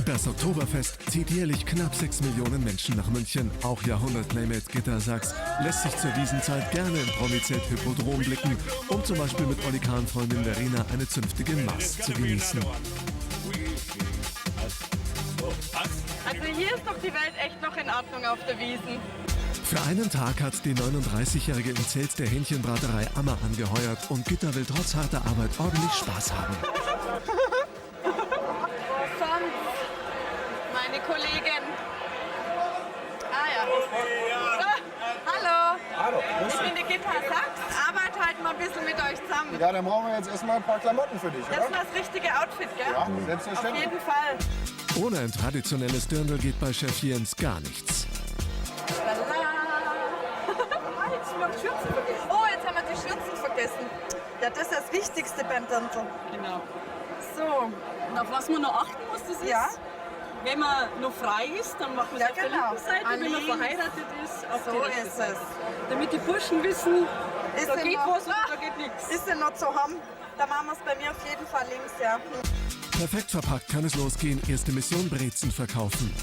Das Oktoberfest zieht jährlich knapp 6 Millionen Menschen nach München. Auch Jahrhundert-Playmate Gitta Sachs lässt sich zur Wiesenzeit gerne im Promi-Z-Hypodrom blicken, um zum Beispiel mit Olli Kahn-Freundin Verena eine zünftige Maß zu genießen. Also hier ist doch die Welt echt noch in Ordnung auf der Wiesn. Für einen Tag hat die 39-Jährige im Zelt der Hähnchenbraterei Ammer angeheuert und Gitta will trotz harter Arbeit ordentlich Spaß haben. Sonst meine Kollegin. Ah ja. Hallo. Hallo. Ich bin die Gitta Sachs. Arbeite halt mal ein bisschen mit euch zusammen. Ja, dann brauchen wir jetzt erstmal ein paar Klamotten für dich, Das oder? ist das richtige Outfit, gell? Ja, Auf selbstverständlich. jeden Fall. Ohne ein traditionelles Dirndl geht bei Chef Jens gar nichts. Oh, jetzt haben wir die Schürzen vergessen. Ja, das ist das Wichtigste beim Dirndl. Genau. So. Und auf was man noch achten muss, das ist, Ja. wenn man noch frei ist, dann macht man Ja, es auf der genau. linken Seite, wenn man Links. verheiratet ist, auf So die rechte ist Seite. es. Damit die Burschen wissen, Ist da denn geht noch- was und da geht nichts. Ist denn noch zu haben? Da machen wir es bei mir auf jeden Fall links, ja. Perfekt verpackt kann es losgehen. Erste Mission Brezen verkaufen.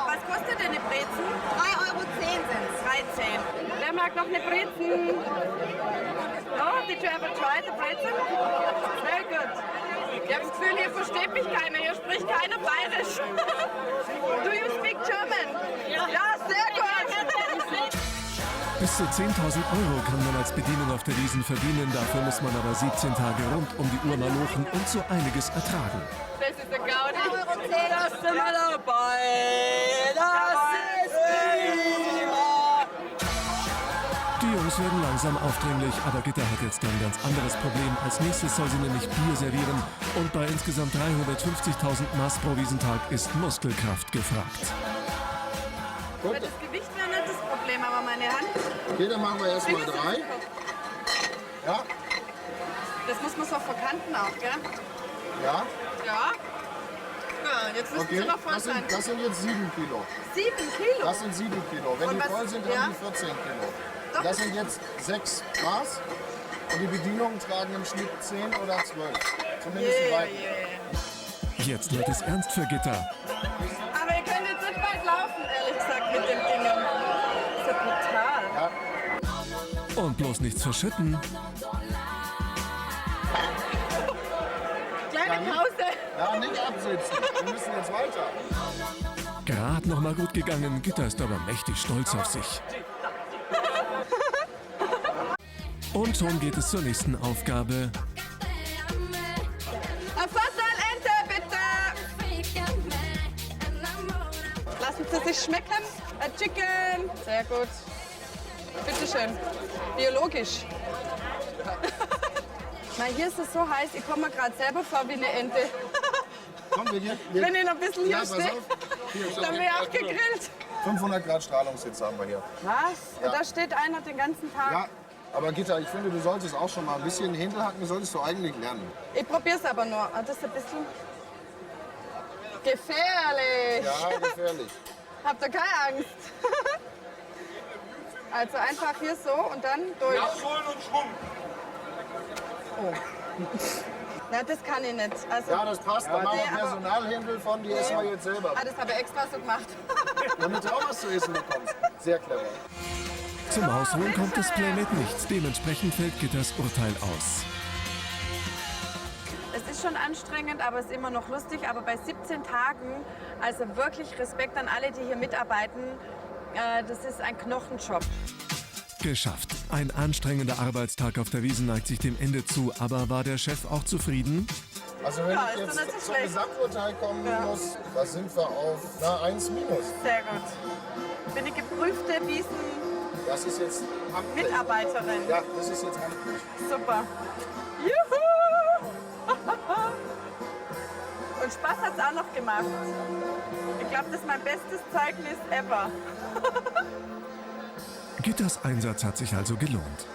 Was kostet denn eine Brezen? 3,10 € sind es. 13. Wer mag noch eine Brezen? Oh, did you ever try the Brezen? Very good. Ich habe das Gefühl, hier versteht mich keiner. Hier spricht keiner Bayerisch. Do you speak German? Ja, sehr gut. Bis zu 10.000 € kann man als Bedienung auf der Wiesn verdienen. Dafür muss man aber 17 Tage rund um die Uhr malochen und so einiges ertragen. Das ist ein Gaudi. 3,10 €. Da sind wir dabei, das ist prima. Die Jungs werden langsam aufdringlich, aber Gitta hat jetzt ein ganz anderes Problem. Als nächstes soll sie nämlich Bier servieren und bei insgesamt 350.000 Maß pro Wiesentag ist Muskelkraft gefragt. Gut, Das Gewicht wäre nicht das Problem, aber meine Hand. okay, dann machen wir erstmal 3. Ja, Das muss man so verkanten auch, gell? ja, Ja. Ja, jetzt müssen okay. sie noch voll Das sein. sind jetzt 7 Kilo. 7 Kilo. Das sind 7 Kilo. Wenn Und die was- voll sind, ja? haben die 14 Kilo. Doch. Das sind jetzt 6 Maß. Und die Bedienungen tragen im Schnitt 10 oder 12. Zumindest die Yeah, beiden. yeah. Jetzt wird es ernst für Gitta. Aber ihr könnt jetzt nicht weit laufen, ehrlich gesagt, mit dem Ding. Das ist ja brutal. Ja. Und bloß nichts verschütten. Kleine Pause. Ja, nicht absitzen. Wir müssen jetzt weiter. Gerade noch mal gut gegangen. Gitta ist aber mächtig stolz auf sich. Und schon geht es zur nächsten Aufgabe. Ein Fassalente, bitte. Lassen Sie sich schmecken. Ein Chicken. Sehr gut. Bitte schön. Biologisch. Na, hier ist es so heiß, ich komme mir gerade selber vor wie eine Ente. Komm, wir Wenn ich noch ein bisschen hier Ja, pass stehe, auf. Hier, schau. dann bin ich auch gegrillt. 500 Grad Strahlungshitze haben wir hier. Was? Ja. Und da steht einer den ganzen Tag. Ja, aber Gitta, ich finde, du solltest auch schon mal ein bisschen Händel solltest du eigentlich lernen. Ich probier's aber nur. Ah, das ist ein bisschen gefährlich. Ja, gefährlich. Habt ihr keine Angst? Also einfach hier so und dann durch. Abholen und Schwung. Na, das kann ich nicht. Also, Ja, das passt. Da machen nee, wir aber- Personalhändel von, die essen wir jetzt selber. das habe ich extra so gemacht. Damit du auch was zu essen bekommst. Sehr clever. Zum Ausruhen kommt das Playmate nichts. Dementsprechend fällt Gittas Urteil aus. Es ist schon anstrengend, aber es ist immer noch lustig. Aber bei 17 Tagen, also wirklich Respekt an alle, die hier mitarbeiten. Das ist ein Knochenjob. Geschafft. Ein anstrengender Arbeitstag auf der Wiesn neigt sich dem Ende zu. Aber war der Chef auch zufrieden? Also wenn Ja, ich ist doch nicht jetzt so zum schlecht. Gesamturteil kommen Ja. muss, da sind wir auf 1 minus. Sehr gut. Bin ich geprüfte Das ist jetzt amtlich. Wiesen-Mitarbeiterin. Ja, das ist jetzt amtlich. Super. Juhu! Und Spaß hat es auch noch gemacht. Ich glaube, das ist mein bestes Zeugnis ever. Gittas Einsatz hat sich also gelohnt.